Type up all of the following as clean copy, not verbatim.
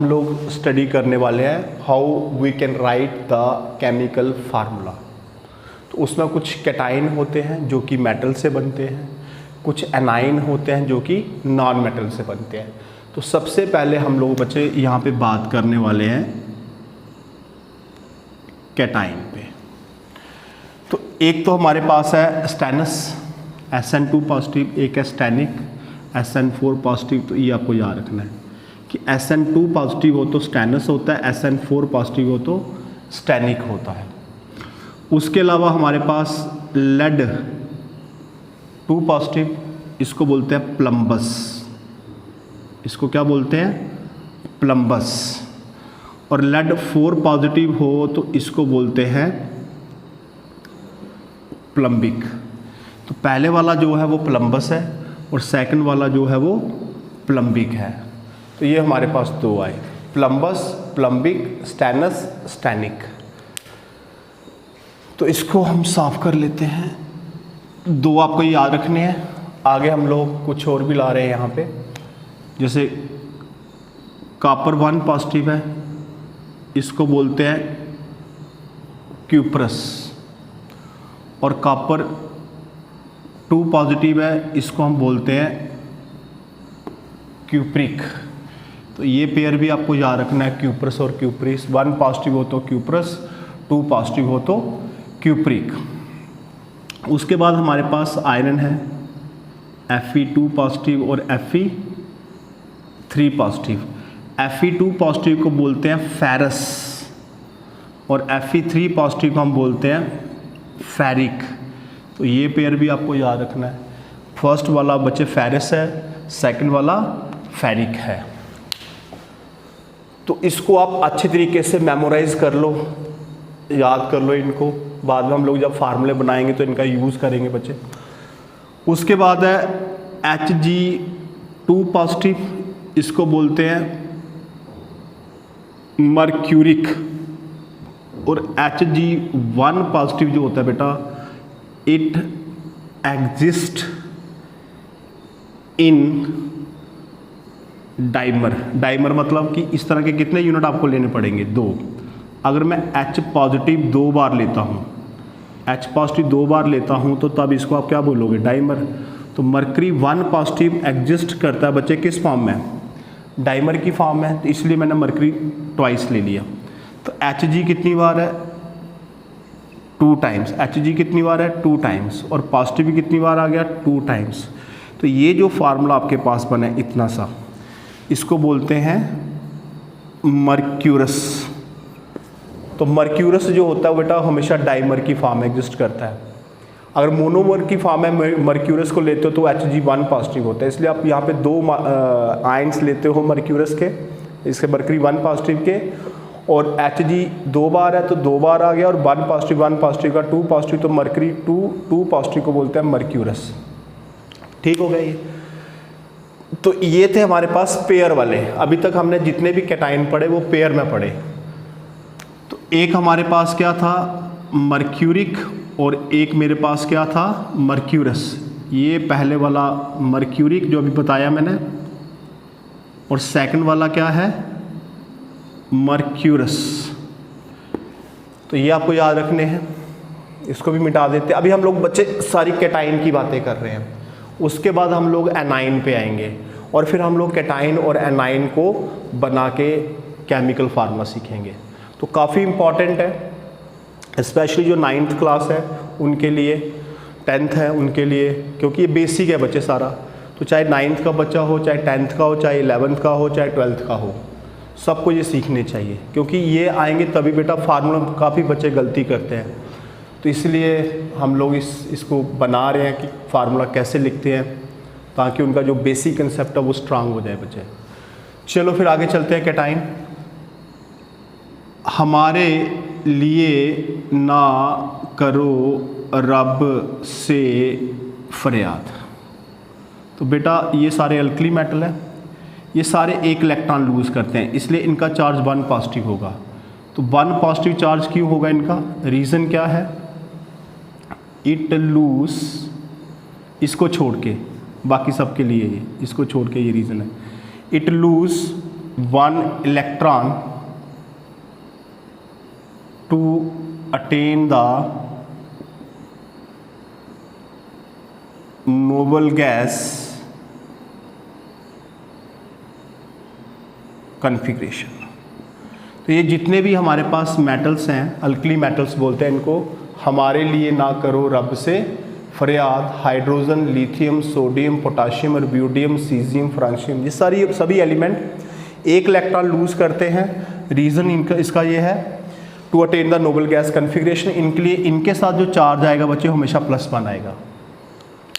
हम लोग स्टडी करने वाले हैं how we can write the chemical formula. तो उसमें कुछ कैटाइन होते हैं जो कि मेटल से बनते हैं, कुछ एनाइन होते हैं जो कि नॉन मेटल से बनते हैं। तो सबसे पहले हम लोग बच्चे यहाँ पे बात करने वाले हैं कैटाइन पे। तो एक तो हमारे पास है स्टेनस SN2 पॉजिटिव, एक है स्टेनिक SN4 पॉजिटिव। तो ये आपको याद रखना है कि SN2 पॉजिटिव हो तो स्टेनस होता है, SN4 पॉजिटिव हो तो स्टेनिक होता है। उसके अलावा हमारे पास लेड 2 पॉजिटिव, इसको बोलते हैं प्लम्बस। इसको क्या बोलते हैं? प्लम्बस। और लेड 4 पॉजिटिव हो तो इसको बोलते हैं प्लम्बिक। तो पहले वाला जो है वो प्लम्बस है और सेकंड वाला जो है वो प्लम्बिक है। तो ये हमारे पास दो आए, प्लम्बस, प्लम्बिक, स्टेनस, स्टेनिक। तो इसको हम साफ कर लेते हैं। दो आपको याद रखने हैं। आगे हम लोग कुछ और भी ला रहे हैं यहाँ पे, जैसे कॉपर 1 पॉजिटिव है, इसको बोलते हैं क्यूप्रस। और कॉपर 2 पॉजिटिव है, इसको हम बोलते हैं क्यूप्रिक। तो ये पेयर भी आपको याद रखना है, क्यूप्रस और क्यूप्रिस। 1 पॉजिटिव हो तो क्यूप्रस, 2 पॉजिटिव हो तो क्यूप्रिक। उसके बाद हमारे पास आयरन है Fe2 पॉजिटिव और Fe3 पॉजिटिव। Fe2 पॉजिटिव को बोलते हैं फेरस और Fe3 पॉजिटिव को हम बोलते हैं फेरिक। तो ये पेयर भी आपको याद रखना है। फर्स्ट वाला बच्चे फेरस है, सेकंड वाला फेरिक है। तो इसको आप अच्छे तरीके से मेमोराइज कर लो, याद कर लो इनको। बाद में हम लोग जब फार्मूले बनाएंगे तो इनका यूज़ करेंगे बच्चे। उसके बाद है Hg2 पॉजिटिव, इसको बोलते हैं मर्क्यूरिक। और Hg1 पॉजिटिव जो होता है बेटा, it exist in dimer. Dimer मतलब कि इस तरह के कितने यूनिट आपको लेने पड़ेंगे? 2। अगर मैं H पॉजिटिव 2 बार लेता हूँ, H पॉजिटिव 2 बार लेता हूँ तो तब इसको आप क्या बोलोगे? डाइमर। तो मरकरी 1 पॉजिटिव एग्जिस्ट करता है बच्चे किस फॉर्म में? डाइमर की फॉर्म में। तो इसलिए मैंने मरकरी ट्वाइस ले लिया। तो Hg कितनी बार है? 2 टाइम्स। Hg कितनी बार है? 2 टाइम्स। और पॉजिटिव कितनी बार आ गया? 2 टाइम्स। तो ये जो फार्मूला आपके पास बना है इतना सा, इसको बोलते हैं मर्क्यूरस। तो मर्क्यूरस जो होता है बेटा हमेशा डाइमर की फॉर्म में एग्जिस्ट करता है। अगर मोनोमर की फॉर्म में मर्क्यूरस को लेते हो तो Hg1 पॉजिटिव होता है। इसलिए आप यहाँ पे 2 आयंस लेते हो मर्क्यूरस के, इसके मरकरी 1 पॉजिटिव के। और Hg 2 बार है तो 2 बार आ गया, और 1 पॉजिटिव का 2 पॉजिटिव, तो मरकरी 2 पॉजिटिव को बोलते हैं मर्क्यूरस। ठीक हो गया ये। तो ये थे हमारे पास पेयर वाले। अभी तक हमने जितने भी कैटाइन पढ़े वो पेयर में पढ़े। तो एक हमारे पास क्या था? मर्क्यूरिक। और एक मेरे पास क्या था? मर्क्यूरस। ये पहले वाला मर्क्यूरिक जो अभी बताया मैंने, और सेकंड वाला क्या है? मर्क्यूरस। तो ये आपको याद रखने हैं। इसको भी मिटा देते हैं। अभी हम लोग बच्चे सारी कैटाइन की बातें कर रहे हैं। उसके बाद हम लोग एनाइन पे आएंगे और फिर हम लोग कैटाइन और एनाइन को बना के केमिकल फार्मूला सीखेंगे। तो काफ़ी इम्पॉर्टेंट है, स्पेशली जो 9th क्लास है उनके लिए, 10th है उनके लिए, क्योंकि ये बेसिक है बच्चे सारा। तो चाहे 9th का बच्चा हो, चाहे 10th का हो, चाहे 11th का हो, चाहे 12th का हो, सबको ये सीखने चाहिए। क्योंकि ये आएंगे तभी बेटा फार्मूला, काफ़ी बच्चे गलती करते हैं। तो इसलिए हम लोग इसको बना रहे हैं कि फार्मूला कैसे लिखते हैं, ताकि उनका जो बेसिक कंसेप्ट है वो स्ट्रांग हो जाए बच्चे। चलो फिर आगे चलते हैं। कैटाइन हमारे लिए ना करो रब से फरियाद। तो बेटा ये सारे अल्कली मेटल हैं, ये सारे एक इलेक्ट्रॉन लूज़ करते हैं, इसलिए इनका चार्ज 1 पॉजिटिव होगा। तो 1 पॉजिटिव चार्ज क्यों होगा इनका? रीज़न क्या है? इट लूज, इसको छोड़ के, बाकी सब के लिए ये, इसको छोड़ के ये रीज़न है। It lose 1 electron to attain the noble gas configuration। तो ये जितने भी हमारे पास मेटल्स हैं, अल्कली मेटल्स बोलते हैं इनको, हमारे लिए ना करो रब से फरियाद, hydrogen, lithium, sodium, potassium, rubidium, caesium, francium, ये सभी एलिमेंट एक इलेक्ट्रॉन लूज करते हैं। रीज़न इनका इसका ये है to attain the noble gas configuration. इनके लिए इनके साथ जो चार्ज आएगा बच्चे हमेशा +1 आएगा।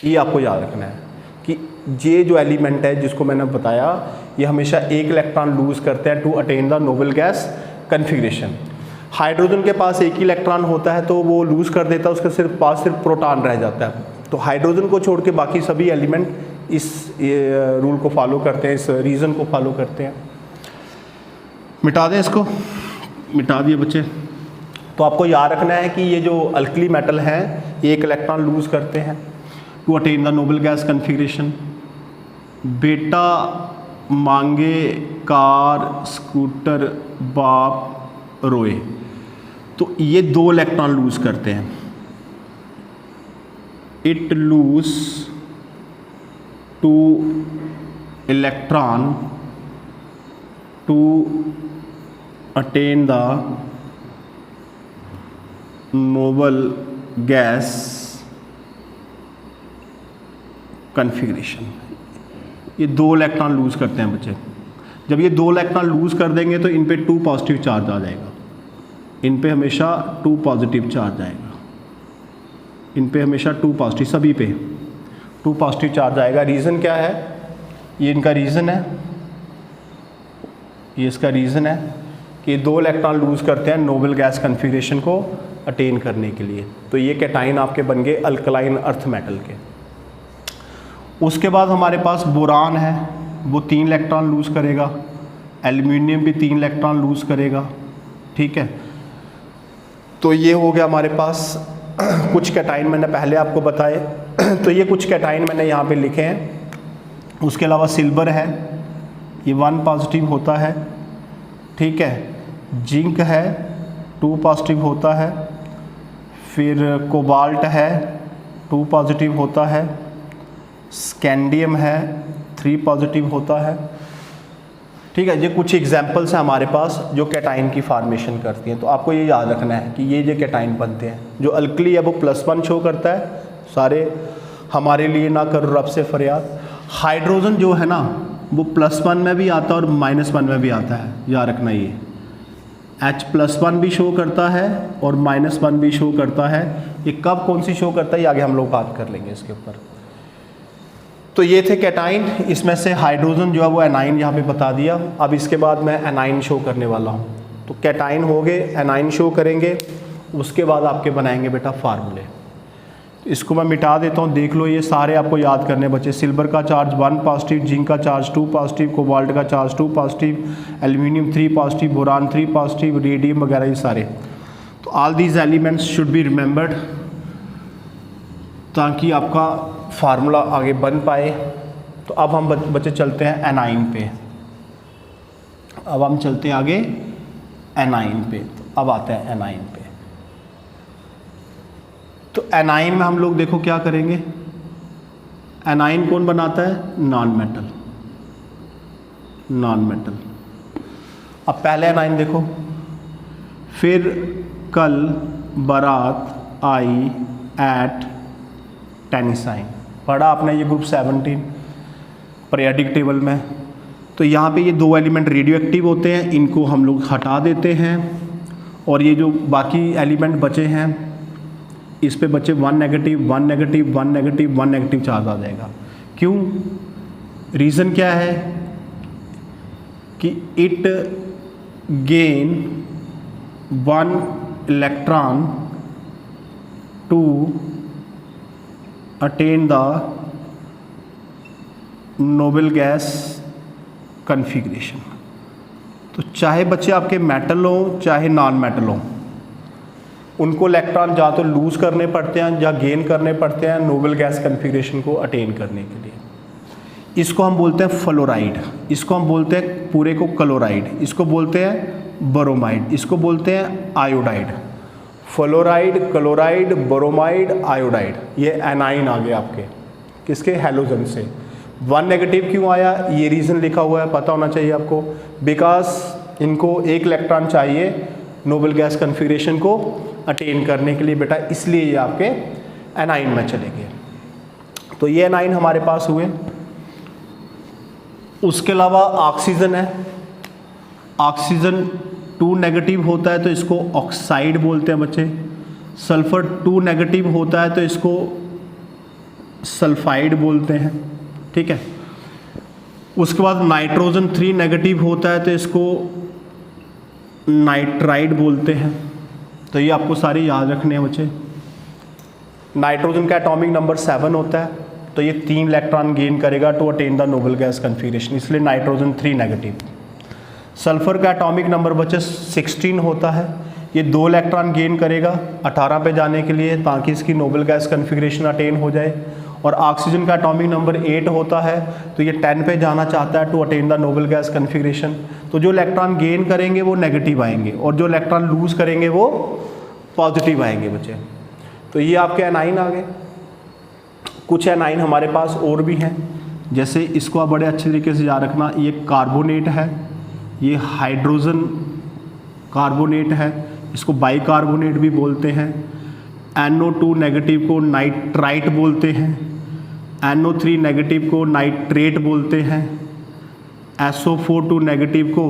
ये आपको याद रखना है कि ये जो एलिमेंट है जिसको मैंने बताया ये हमेशा एक इलेक्ट्रॉन लूज करते हैं to attain the noble gas configuration. Hydrogen के पास एक ही इलेक्ट्रॉन होता है तो वो लूज कर देता है, उसके पास सिर्फ प्रोटॉन रह जाता है। तो हाइड्रोजन को छोड़ के बाकी सभी एलिमेंट इस रूल को फॉलो करते हैं, इस रीज़न को फॉलो करते हैं। मिटा दें इसको, मिटा दिए बच्चे। तो आपको याद रखना है कि ये जो अल्कली मेटल हैं ये एक इलेक्ट्रॉन लूज करते हैं to attain the noble gas configuration. बेटा मांगे कार स्कूटर बाप रोए, तो ये 2 इलेक्ट्रॉन लूज करते हैं। It lose 2 electron to attain the noble gas configuration. ये 2 इलेक्ट्रॉन लूज करते हैं बच्चे। जब ये 2 इलेक्ट्रॉन लूज कर देंगे तो इन पे 2 पॉजिटिव चार्ज आ जाएगा, इन पे हमेशा 2 पॉजिटिव चार्ज आएगा, इन पे हमेशा 2 पॉजिटिव, सभी पे 2 पॉजिटिव चार्ज आएगा। रीज़न क्या है? ये इनका रीज़न है, ये इसका रीज़न है कि 2 इलेक्ट्रॉन लूज करते हैं नोबल गैस कन्फिग्रेशन को अटेन करने के लिए। तो ये कैटाइन आपके बन गए अल्कलाइन अर्थ मेटल के। उसके बाद हमारे पास बोरान है, वो 3 इलेक्ट्रॉन लूज करेगा। एल्युमिनियम भी 3 इलेक्ट्रॉन लूज करेगा, ठीक है। तो ये हो गया हमारे पास कुछ कैटाइन मैंने पहले आपको बताए। तो ये कुछ कैटाइन मैंने यहाँ पे लिखे हैं। उसके अलावा सिल्वर है, ये 1 पॉजिटिव होता है, ठीक है। जिंक है 2 पॉजिटिव होता है। फिर कोबाल्ट है 2 पॉजिटिव होता है। स्कैंडियम है 3 पॉजिटिव होता है, ठीक है। ये कुछ एग्जांपल्स हैं हमारे पास जो कैटाइन की फॉर्मेशन करती हैं। तो आपको ये याद रखना है कि ये जो कैटाइन बनते हैं, जो अल्कली है वो +1 शो करता है, सारे हमारे लिए ना करो रब से फरियाद। हाइड्रोजन जो है ना वो +1 में भी आता है और -1 में भी आता है, याद रखना। ये H+1 भी शो करता है और -1 भी शो करता है। ये कब कौन सी शो करता है ये आगे हम लोग बात कर लेंगे इसके ऊपर। तो ये थे कैटाइन, इसमें से हाइड्रोजन जो है वो एनाइन यहाँ पे बता दिया। अब इसके बाद मैं एनाइन शो करने वाला हूँ। तो कैटाइन हो गए, एनाइन शो करेंगे, उसके बाद आपके बनाएंगे बेटा फार्मूले। इसको मैं मिटा देता हूँ, देख लो। ये सारे आपको याद करने बच्चे। सिल्वर का चार्ज 1 पॉजिटिव, जिंक का चार्ज 2 पॉजिटिव, कोबाल्ट का charge 2 positive, aluminium 3 positive, boron 3 positive, radium वगैरह ये सारे। तो all these elements should be remembered ताकि आपका फार्मूला आगे बन पाए। तो अब हम बच्चे चलते हैं एनाइन पे। अब हम चलते हैं आगे एनाइन पे। तो अब आते हैं एनाइन पे। तो एनाइन में हम लोग देखो क्या करेंगे। एनाइन कौन बनाता है? Non metal, non metal. अब पहले एनाइन देखो। फिर कल बारात आई एट टेनिसाइन, पढ़ा आपने ये ग्रुप 17 पीरियोडिक टेबल में। तो यहाँ पे ये 2 एलिमेंट रेडियो एक्टिव होते हैं, इनको हम लोग हटा देते हैं और ये जो बाकी एलिमेंट बचे हैं इस पे बचे 1 negative 1 negative 1 negative 1 negative charge आ जाएगा। क्यों? रीज़न क्या है कि it gain 1 electron to attain the noble gas configuration. तो चाहे बच्चे आपके मेटल हो चाहे नॉन मेटल हो, उनको इलेक्ट्रॉन या तो लूज़ करने पड़ते हैं या गेन करने पड़ते हैं नोबल गैस कन्फिग्रेशन को अटेन करने के लिए। इसको हम बोलते हैं फ्लोराइड, इसको हम बोलते हैं पूरे को क्लोराइड, इसको बोलते हैं ब्रोमाइड, इसको बोलते हैं iodide. Fluoride, chloride, bromide, iodide, ये एनाइन आ गए आपके किसके, हैलोजन से। 1 नेगेटिव क्यों आया, ये रीज़न लिखा हुआ है, पता होना चाहिए आपको। बिकॉज इनको एक इलेक्ट्रॉन चाहिए नोबल गैस कन्फिग्रेशन को अटेन करने के लिए बेटा, इसलिए ये आपके एनाइन में चले गए। तो ये एनाइन हमारे पास हुए। उसके अलावा ऑक्सीजन है, ऑक्सीजन 2 नेगेटिव होता है तो इसको ऑक्साइड बोलते हैं बच्चे। सल्फर 2 नेगेटिव होता है तो इसको सल्फाइड बोलते हैं, ठीक है। उसके बाद नाइट्रोजन 3 नेगेटिव होता है तो इसको नाइट्राइड बोलते हैं। तो ये आपको सारे याद रखने हैं बच्चे। नाइट्रोजन का एटॉमिक नंबर 7 होता है तो ये 3 इलेक्ट्रॉन गेन करेगा to attain the noble gas configuration, इसलिए नाइट्रोजन 3 नेगेटिव। सल्फर का एटॉमिक नंबर बच्चे 16 होता है, ये 2 इलेक्ट्रॉन गेन करेगा 18 पे जाने के लिए ताकि इसकी नोबल गैस कन्फिग्रेशन अटेन हो जाए। और ऑक्सीजन का एटॉमिक नंबर 8 होता है तो ये 10 पे जाना चाहता है to attain the noble gas configuration. तो जो इलेक्ट्रॉन गेन करेंगे वो नेगेटिव आएंगे और जो इलेक्ट्रॉन लूज करेंगे वो पॉजिटिव आएंगे बच्चे। तो ये आपके एनाइन आ गए। कुछ एनाइन हमारे पास और भी हैं, जैसे इसको आप बड़े अच्छे तरीके से याद रखना, ये कार्बोनेट है, ये हाइड्रोजन कार्बोनेट है, इसको बाइकार्बोनेट भी बोलते हैं। NO2 नेगेटिव को नाइट्राइट बोलते हैं, NO3 नेगेटिव को नाइट्रेट बोलते हैं, SO4 नेगेटिव को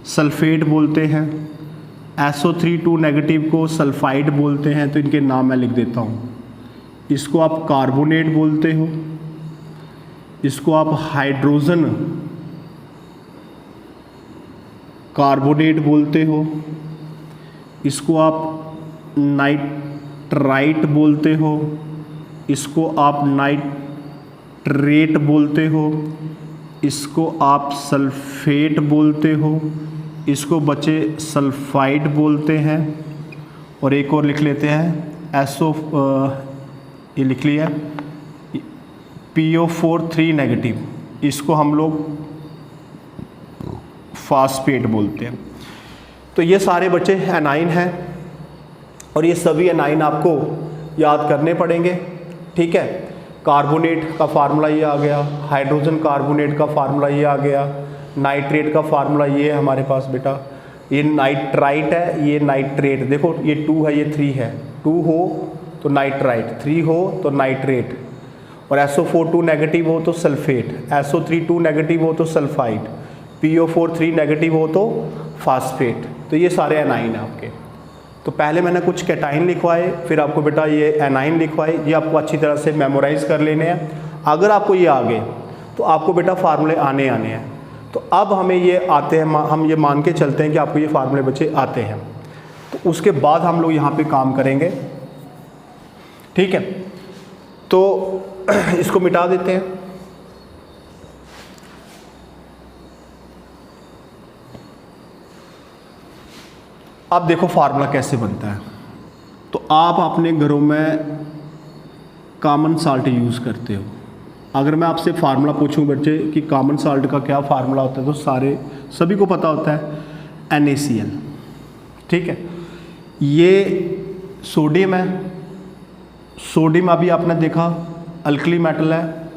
सल्फेट बोलते हैं, SO3 नेगेटिव को सल्फाइड बोलते हैं। तो इनके नाम मैं लिख देता हूँ। इसको आप कार्बोनेट बोलते हो, इसको आप हाइड्रोजन कार्बोनेट बोलते हो, इसको आप नाइट्राइट बोलते हो, इसको आप नाइट्रेट बोलते हो, इसको आप सल्फेट बोलते हो, इसको बच्चे सल्फाइड बोलते हैं। और एक और लिख लेते हैं ये लिख लिया PO4 3 नेगेटिव, इसको हम लोग फास्फेट बोलते हैं। तो ये सारे बच्चे एनाइन हैं और ये सभी एनाइन आपको याद करने पड़ेंगे, ठीक है। कार्बोनेट का फार्मूला ये आ गया, हाइड्रोजन कार्बोनेट का फार्मूला ये आ गया, नाइट्रेट का फार्मूला ये है हमारे पास बेटा, ये नाइट्राइट है, ये नाइट्रेट, देखो ये 2 है, ये 3 है, 2 हो तो नाइट्राइट, 3 हो तो नाइट्रेट, और SO4 नेगेटिव हो तो सल्फेट, SO3 नेगेटिव हो तो सल्फाइड, PO4 3 नेगेटिव हो तो फास्फेट। तो ये सारे एनाइन हैं आपके। तो पहले मैंने कुछ कैटाइन लिखवाए, फिर आपको बेटा ये एनाइन लिखवाए, ये आपको अच्छी तरह से मेमोराइज़ कर लेने हैं। अगर आपको ये आ गए तो आपको बेटा फार्मूले आने हैं। तो अब हमें ये आते हैं, हम ये मान के चलते हैं कि आपको ये फार्मूले बच्चे आते हैं, तो उसके बाद हम लोग यहाँ पे काम करेंगे, ठीक है। तो इसको मिटा देते हैं। अब देखो फार्मूला कैसे बनता है। तो आप अपने घरों में कॉमन साल्ट यूज़ करते हो। अगर मैं आपसे फार्मूला पूछूं बच्चे कि कॉमन साल्ट का क्या फार्मूला होता है, तो सभी को पता होता है NaCl, ठीक है। ये सोडियम है, सोडियम अभी आपने देखा अल्कली मेटल है,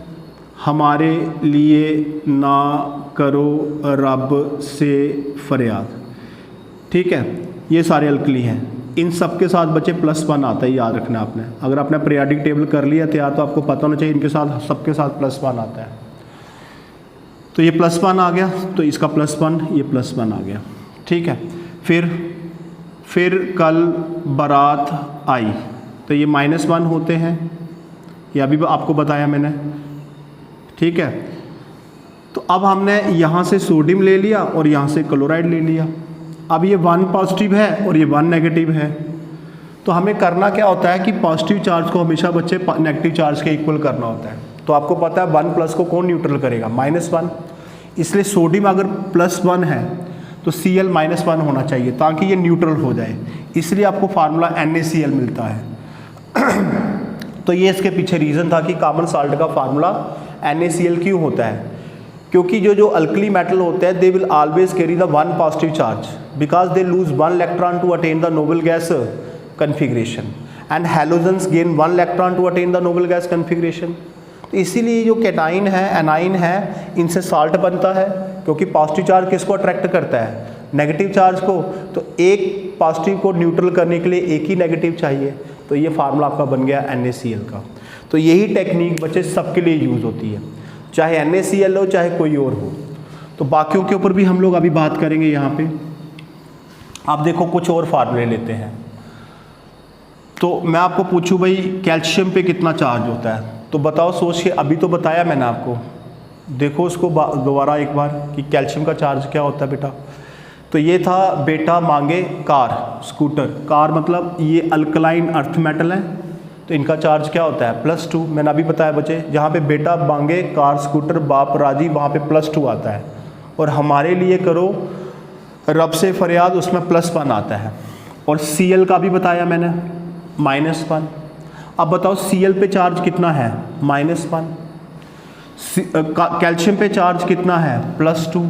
हमारे लिए ना करो रब से फरियाद, ठीक है। ये सारे अल्कली हैं, इन सब के साथ बच्चे +1 आता है, याद रखना आपने। अगर आपने पीरियोडिक टेबल कर लिया तैयार तो आपको पता होना चाहिए इनके साथ सबके साथ +1 आता है। तो ये +1 आ गया, तो इसका +1, ये +1 आ गया, ठीक है। फिर कल बारात आई तो ये -1 होते हैं, ये अभी आपको बताया मैंने, ठीक है। तो अब हमने यहाँ से सोडियम ले लिया और यहाँ से क्लोराइड ले लिया। अब ये 1 पॉजिटिव है और ये 1 नेगेटिव है। तो हमें करना क्या होता है कि पॉजिटिव चार्ज को हमेशा बच्चे नेगेटिव चार्ज के इक्वल करना होता है। तो आपको पता है 1+ को कौन न्यूट्रल करेगा, -1। इसलिए सोडियम अगर +1 है तो Cl -1 होना चाहिए ताकि ये न्यूट्रल हो जाए, इसलिए आपको फार्मूला NaCl मिलता है। तो ये इसके पीछे रीज़न था कि कॉमन साल्ट का फार्मूला NaCl क्यों होता है? क्योंकि जो अल्कली मेटल होते हैं they will always carry the one positive charge because they lose one electron to attain the noble gas configuration and halogens gain one electron to attain the noble gas configuration. तो इसीलिए जो cation है, A9 है, इनसे salt बनता है क्योंकि positive charge किसको अट्रैक्ट करता है? नेगेटिव चार्ज को। तो एक पॉजिटिव को न्यूट्रल करने के लिए एक ही नेगेटिव चाहिए। तो ये फार्मूला आपका बन गया NaCl का। तो यही टेक्निक बच्चे सबके लिए यूज़ होती है, चाहे NaCl हो चाहे कोई और हो। तो बाकियों के ऊपर भी हम लोग अभी बात करेंगे। यहाँ पे आप देखो कुछ और फार्मूले लेते हैं। तो मैं आपको पूछूं भाई कैल्शियम पे कितना चार्ज होता है, तो बताओ सोच के। अभी तो बताया मैंने आपको, देखो उसको दोबारा एक बार कि कैल्शियम का चार्ज क्या होता है बेटा। तो ये था बेटा मांगे कार, स्कूटर। कार मतलब ये अल्कलाइन अर्थ मेटल है, तो इनका चार्ज क्या होता है? +2। मैंने अभी बताया बच्चे, जहाँ पे बेटा मांगे कार स्कूटर बाप राजी वहाँ पे +2 आता है। और हमारे लिए करो रब से फरियाद, उसमें +1 आता है। और Cl का भी बताया मैंने -1। अब बताओ Cl पे चार्ज कितना है? -1। कैल्शियम पे चार्ज कितना है? +2।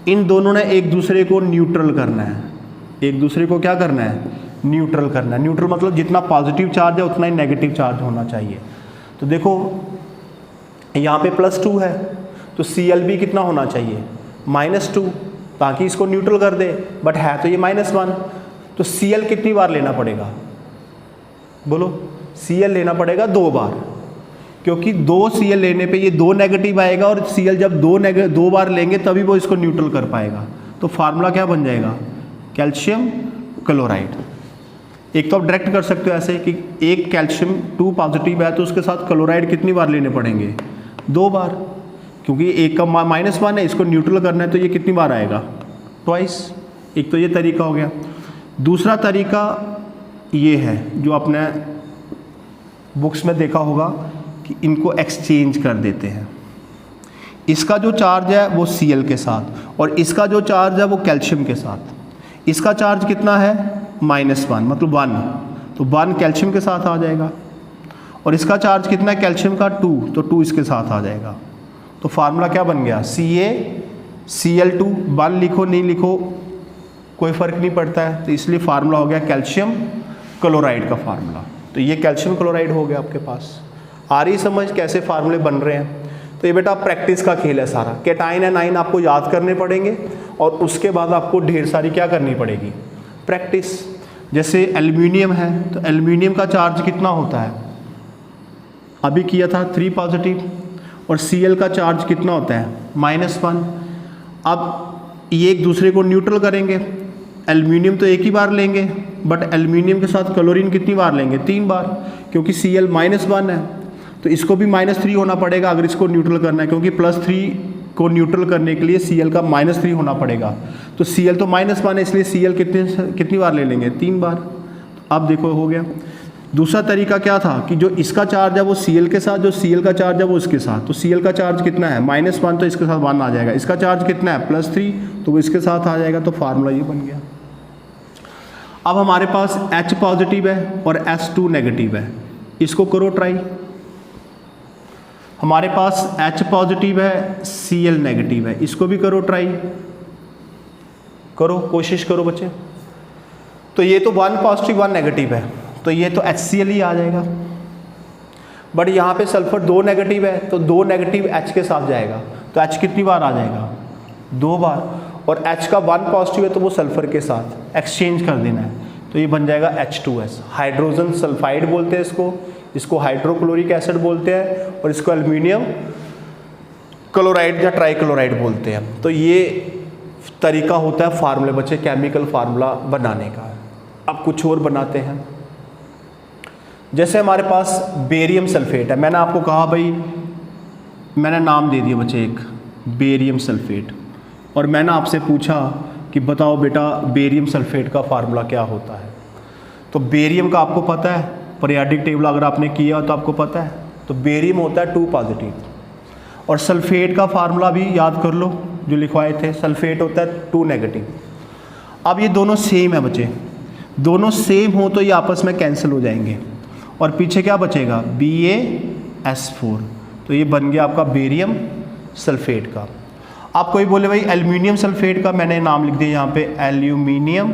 इन दोनों ने एक दूसरे को न्यूट्रल करना है। एक दूसरे को क्या करना है? न्यूट्रल करना है। न्यूट्रल मतलब जितना पॉजिटिव चार्ज है उतना ही नेगेटिव चार्ज होना चाहिए। तो देखो यहाँ पे +2 है, तो Cl भी कितना होना चाहिए? -2, ताकि इसको न्यूट्रल कर दे। बट है तो ये -1, तो Cl कितनी बार लेना पड़ेगा? बोलो। Cl लेना पड़ेगा 2 बार, क्योंकि 2 Cl लेने पे ये 2 नेगेटिव आएगा, और Cl जब 2 बार लेंगे तभी वो इसको न्यूट्रल कर पाएगा। तो फार्मूला क्या बन जाएगा? Calcium chloride. एक तो आप डायरेक्ट कर सकते हो ऐसे कि एक कैल्शियम 2 पॉजिटिव है तो उसके साथ क्लोराइड कितनी बार लेने पड़ेंगे? 2 बार, क्योंकि एक का -1 है, इसको न्यूट्रल करना है तो ये कितनी बार आएगा? ट्वाइस। एक तो ये तरीका हो गया। दूसरा तरीका ये है जो आपने बुक्स में देखा होगा कि इनको एक्सचेंज कर देते हैं। इसका जो चार्ज है वो Cl के साथ, और इसका जो चार्ज है वो कैल्शियम के साथ। इसका चार्ज कितना है? -1 मतलब 1, तो 1 कैल्शियम के साथ आ जाएगा। और इसका चार्ज कितना है कैल्शियम का? 2, तो 2 इसके साथ आ जाएगा। तो फार्मूला क्या बन गया? CaCl2। 1 लिखो नहीं लिखो कोई फ़र्क नहीं पड़ता है, तो इसलिए फार्मूला हो गया कैल्शियम क्लोराइड का फार्मूला। तो ये कैल्शियम क्लोराइड हो गया आपके पास। आ रही समझ कैसे फार्मूले बन रहे हैं? तो ये बेटा प्रैक्टिस का खेल है सारा। कैटाइन एनाइन आपको याद करने पड़ेंगे, और उसके बाद आपको ढेर सारी क्या करनी पड़ेगी? प्रैक्टिस। जैसे एल्युमिनियम है, तो एल्युमिनियम का चार्ज कितना होता है? अभी किया था 3 पॉजिटिव। और Cl का चार्ज कितना होता है? -1। अब ये एक दूसरे को न्यूट्रल करेंगे। एल्युमिनियम तो एक ही बार लेंगे, बट एल्युमिनियम के साथ क्लोरीन कितनी बार लेंगे? 3 बार, क्योंकि Cl -1 है, तो इसको भी -3 होना पड़ेगा अगर इसको न्यूट्रल करना है, क्योंकि +3 को न्यूट्रल करने के लिए Cl का -3 होना पड़ेगा। तो Cl तो -1 है, इसलिए Cl कितनी बार ले लेंगे? 3 बार। अब देखो हो गया। दूसरा तरीका क्या था कि जो इसका चार्ज है वो Cl के साथ, जो Cl का चार्ज है वो इसके साथ। तो Cl का चार्ज कितना है? -1, तो इसके साथ 1 आ जाएगा। इसका चार्ज कितना है? +3, तो वो इसके साथ आ जाएगा। तो फार्मूला ये बन गया। अब हमारे पास H पॉजिटिव है और S2 नेगेटिव है, इसको करो ट्राई। हमारे पास H पॉजिटिव है, Cl नेगेटिव है, इसको भी करो ट्राई। करो, कोशिश करो बच्चे। तो ये तो 1 पॉजिटिव 1 नेगेटिव है, तो ये तो HCl ही आ जाएगा। बट यहाँ पे सल्फर 2 नेगेटिव है, तो 2 नेगेटिव H के साथ जाएगा, तो H कितनी बार आ जाएगा? 2 बार। और H का 1 पॉजिटिव है तो वो सल्फर के साथ एक्सचेंज कर देना है, तो ये बन जाएगा H2S। हाइड्रोजन सल्फाइड बोलते हैं इसको हाइड्रोक्लोरिक एसिड बोलते हैं, और इसको एल्युमिनियम क्लोराइड या ट्राइक्लोराइड बोलते हैं। तो ये तरीका होता है फार्मूले बच्चे केमिकल फार्मूला बनाने का। अब कुछ और बनाते हैं। जैसे हमारे पास बेरियम सल्फेट है, मैंने आपको कहा भाई, मैंने नाम दे दिया बच्चे एक बेरियम सल्फेट, और मैंने आपसे पूछा कि बताओ बेटा बेरियम सल्फेट का फार्मूला क्या होता है। तो बेरियम का आपको पता है, पीरियोडिक टेबल अगर आपने किया तो आपको पता है। तो बेरियम होता है 2 पॉजिटिव, और सल्फेट का फार्मूला भी याद कर लो जो लिखवाए थे। सल्फेट होता है 2 नेगेटिव। अब ये दोनों सेम है बच्चे, दोनों सेम हो तो ये आपस में कैंसिल हो जाएंगे, और पीछे क्या बचेगा? BaS4। तो ये बन गया आपका बेरियम सल्फेट का। आप कोई बोले भाई एल्यूमिनियम सल्फेट का, मैंने नाम लिख दिया यहाँ पे एल्यूमिनियम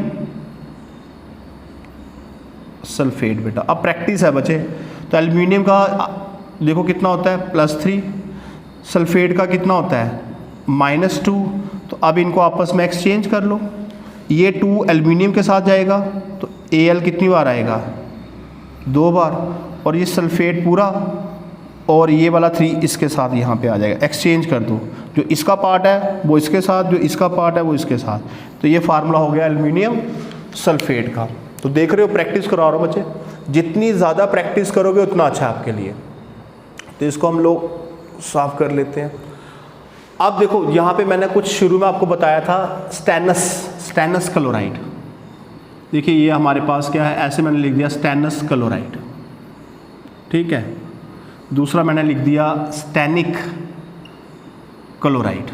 सल्फेट बेटा। अब प्रैक्टिस है बच्चे, तो एल्यूमिनियम का देखो कितना होता है +3, सल्फेट का कितना होता है -2। तो अब इनको आपस में एक्सचेंज कर लो, ये 2 एल्यूमिनियम के साथ जाएगा तो Al कितनी बार आएगा 2 बार, और ये सल्फेट पूरा और ये वाला 3 इसके साथ यहाँ पे आ जाएगा। एक्सचेंज कर दो, जो इसका पार्ट है वो इसके साथ, जो इसका पार्ट है वो इसके साथ। तो ये फार्मूला हो गया एल्यूमिनियम सल्फेट का। तो देख रहे हो, प्रैक्टिस करा रहा हूँ बच्चे, जितनी ज़्यादा प्रैक्टिस करोगे उतना अच्छा है आपके लिए। तो इसको हम लोग साफ कर लेते हैं। अब देखो यहाँ पे मैंने कुछ शुरू में आपको बताया था स्टेनस क्लोराइड। देखिए ये हमारे पास क्या है, ऐसे मैंने लिख दिया स्टेनस क्लोराइड, ठीक है। दूसरा मैंने लिख दिया स्टेनिक क्लोराइड,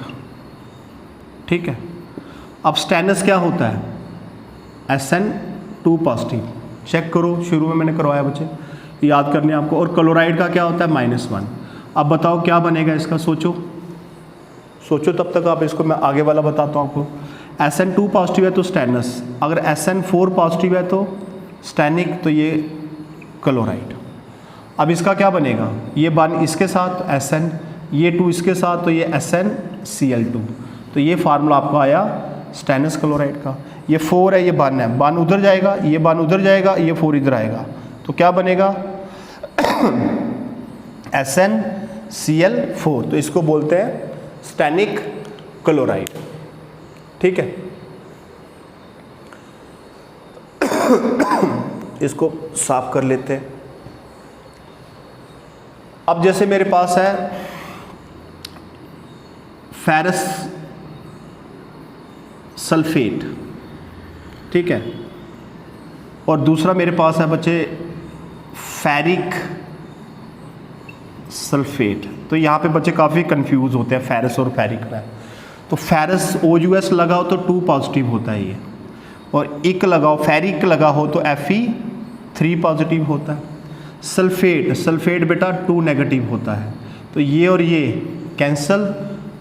ठीक है। अब स्टेनस क्या होता है, SN2 पॉजिटिव। चेक करो, शुरू में मैंने करवाया बच्चे, याद करने आपको। और क्लोराइड का क्या होता है -1। अब बताओ क्या बनेगा इसका, सोचो तब तक आप इसको मैं आगे वाला बताता हूँ आपको। SN2 पॉजिटिव है तो स्टेनस, अगर SN4 पॉजिटिव है तो स्टेनिक, तो ये क्लोराइड। अब इसका क्या बनेगा, ये बन इसके साथ SN, ये 2 इसके साथ, तो ये SnCl2। तो ये फार्मूला आपका आया स्टेनस क्लोराइड का। ये 4 है, ये बन है, बन उधर जाएगा, ये बन उधर जाएगा, ये 4 इधर आएगा, तो क्या बनेगा SnCl4। तो इसको बोलते हैं स्टेनिक क्लोराइड, ठीक है। इसको साफ कर लेते हैं। अब जैसे मेरे पास है फेरस सल्फेट, ठीक है, और दूसरा मेरे पास है बच्चे फेरिक सल्फेट। तो यहाँ पे बच्चे काफ़ी कंफ्यूज होते हैं फेरस और फेरिक में। तो फेरस OUS लगाओ तो 2 पॉजिटिव होता है ये, और इक लगाओ, फेरिक लगा हो तो Fe3 पॉजिटिव होता है। सल्फेट बेटा 2 नेगेटिव होता है। तो ये और ये कैंसल,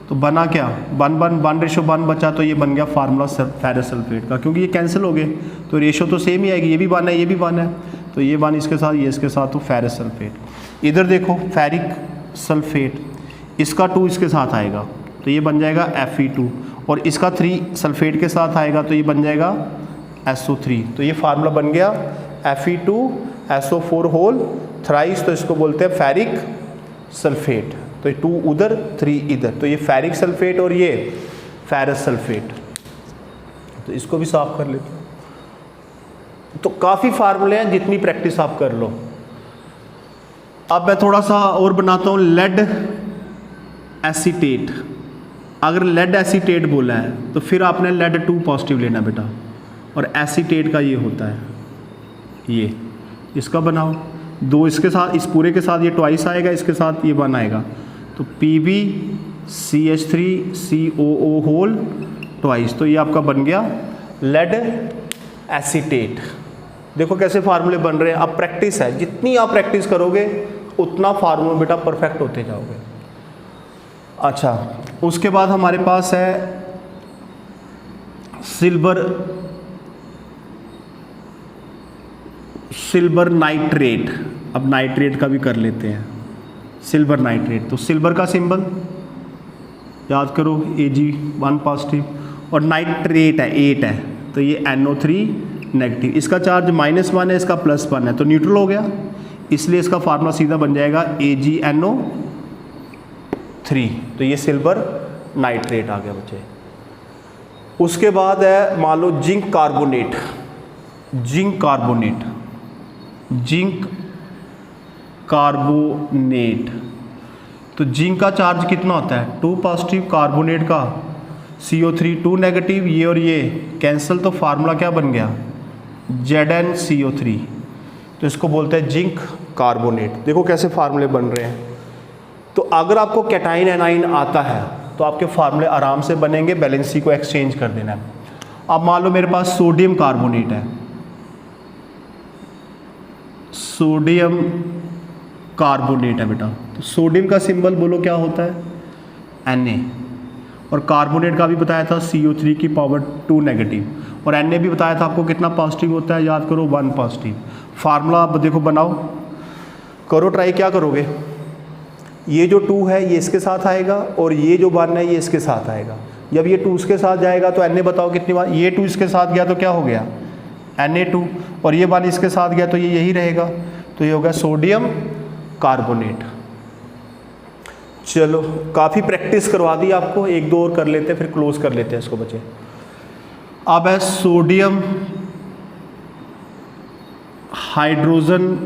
तो बना क्या 1:1 बचा, तो ये बन गया फार्मूला फेरस सल्फेट का। क्योंकि ये कैंसिल हो गए तो रेशो तो सेम ही आएगी, ये भी 1 है, ये भी 1 है, तो ये 1 इसके साथ, ये इसके साथ, तो फेरस सल्फेट। इधर देखो फेरिक सल्फेट, इसका 2 इसके साथ आएगा तो ये बन जाएगा Fe2, और इसका 3 सल्फेट के साथ आएगा तो ये बन जाएगा SO3। तो ये फार्मूला बन गया Fe2SO4 होल थ्राइस, तो इसको बोलते हैं फेरिक सल्फेट। तो 2 उधर 3 इधर, तो ये फेरिक सल्फेट और ये फेरस सल्फेट। तो इसको भी साफ कर लेते हैं। तो काफ़ी फार्मूले हैं, जितनी प्रैक्टिस आप कर लो। अब मैं थोड़ा सा और बनाता हूँ, लेड एसीटेट। अगर लेड एसीटेट बोला है तो फिर आपने लेड 2 पॉजिटिव लेना बेटा, और एसीटेट का ये होता है, ये इसका बनाओ 2 इसके साथ, इस पूरे के साथ ये ट्वाइस आएगा, इसके साथ ये 1 आएगा, तो PbCH3COO होल ट्वाइस। तो ये आपका बन गया लेड एसीटेट। देखो कैसे फार्मूले बन रहे हैं। अब प्रैक्टिस है, जितनी आप प्रैक्टिस करोगे उतना फार्मूला बेटा परफेक्ट होते जाओगे। अच्छा, उसके बाद हमारे पास है सिल्वर नाइट्रेट। अब नाइट्रेट का भी कर लेते हैं, सिल्वर नाइट्रेट। तो सिल्वर का सिंबल याद करो Ag1 पॉजिटिव, और नाइट्रेट है 8 है, तो ये NO3 नेगेटिव। इसका चार्ज -1 है, इसका +1 है, तो न्यूट्रल हो गया, इसलिए इसका फार्मूला सीधा बन जाएगा AgNO3। तो ये सिल्वर नाइट्रेट आ गया बच्चे। उसके बाद है मान लो जिंक कार्बोनेट। तो जिंक का चार्ज कितना होता है 2 पॉजिटिव, कार्बोनेट का CO3 2 नेगेटिव, ये और ये कैंसिल, तो फार्मूला क्या बन गया ZnCO3। तो इसको बोलते हैं जिंक कार्बोनेट। देखो कैसे फार्मूले बन रहे हैं। तो अगर आपको कैटाइन एनाइन आता है तो आपके फार्मूले आराम से बनेंगे, बैलेंसी को एक्सचेंज कर देना है। अब मान लो मेरे पास सोडियम कार्बोनेट है, सोडियम कार्बोनेट है बेटा। तो सोडियम का सिंबल बोलो क्या होता है Na, और कार्बोनेट का भी बताया था CO3 की पावर 2 नेगेटिव, और Na भी बताया था आपको कितना पॉजिटिव होता है, याद करो 1 पॉजिटिव। फार्मूला आप देखो बनाओ, करो ट्राई, क्या करोगे, ये जो 2 है ये इसके साथ आएगा और ये जो 1 है ये इसके साथ आएगा। जब ये 2 इसके साथ जाएगा तो Na बताओ कितनी बार, ये 2 इसके साथ गया तो क्या हो गया Na2, और ये 1 इसके साथ गया तो ये यही रहेगा, तो ये हो गया सोडियम कार्बोनेट। चलो काफ़ी प्रैक्टिस करवा दी आपको, एक दो और कर लेते हैं फिर क्लोज कर लेते हैं इसको बच्चे। अब है सोडियम हाइड्रोजन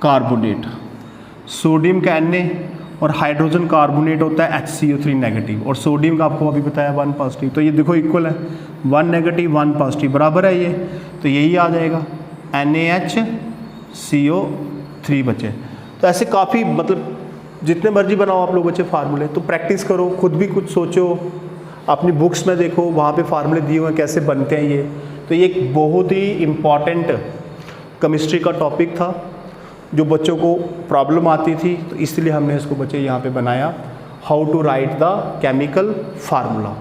कार्बोनेट। सोडियम का Na और हाइड्रोजन कार्बोनेट होता है HCO3 नेगेटिव, और सोडियम का आपको अभी बताया 1 पॉजिटिव। तो ये देखो इक्वल है, 1 नेगेटिव 1 पॉजिटिव बराबर है ये, तो यही आ जाएगा NaHCO3 बचे। तो ऐसे काफ़ी मतलब जितने मर्जी बनाओ आप लोग बच्चे फार्मूले, तो प्रैक्टिस करो, खुद भी कुछ सोचो, अपनी बुक्स में देखो वहाँ पे फार्मूले दिए हुए हैं कैसे बनते हैं ये। तो ये एक बहुत ही इम्पॉर्टेंट केमिस्ट्री का टॉपिक था जो बच्चों को प्रॉब्लम आती थी, तो इसलिए हमने इसको बच्चे यहाँ पे बनाया, how to write the chemical formula.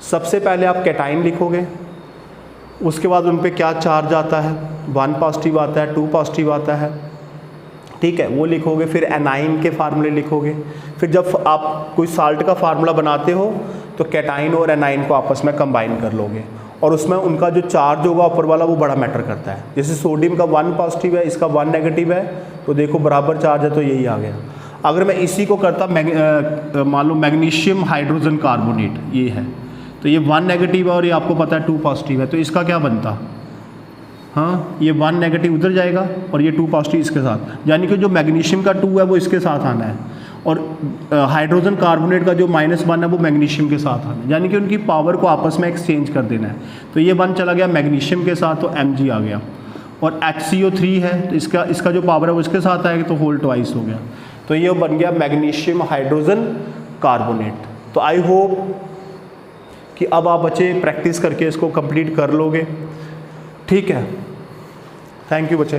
सबसे पहले आप कैटाइन लिखोगे, उसके बाद उन पे क्या चार्ज आता है, 1 पॉजिटिव आता है, 2 पॉजिटिव आता है, ठीक है, वो लिखोगे। फिर एनाइन के फार्मूले लिखोगे। फिर जब आप कोई साल्ट का फार्मूला बनाते हो तो कैटाइन और एनाइन को आपस में कंबाइन कर लोगे, और उसमें उनका जो चार्ज होगा ऊपर वाला वो बड़ा मैटर करता है। जैसे सोडियम का 1 पॉजिटिव है, इसका 1 नेगेटिव है, तो देखो बराबर चार्ज है तो यही आ गया। अगर मैं इसी को करता मान लो मैग्नीशियम हाइड्रोजन कार्बोनेट ये है, तो ये 1 नेगेटिव है और ये आपको पता है 2 पॉजिटिव है, तो इसका क्या बनता, हाँ ये 1 नेगेटिव उधर जाएगा और ये 2 पॉजिटिव इसके साथ, यानी कि जो मैग्नीशियम का 2 है वो इसके साथ आना है, और हाइड्रोजन कार्बोनेट का जो -1 है वो मैग्नीशियम के साथ आना है, यानी कि उनकी पावर को आपस में एक्सचेंज कर देना है। तो ये 1 चला गया मैग्नीशियम के साथ तो Mg आ गया, और HCO3 है तो इसका जो पावर है वो इसके साथ आएगा तो होल ट्वाइस हो गया, तो ये बन गया मैग्नीशियम हाइड्रोजन कार्बोनेट। तो आई होप कि अब आप बच्चे प्रैक्टिस करके इसको कंप्लीट कर लोगे, ठीक है। थैंक यू बच्चे।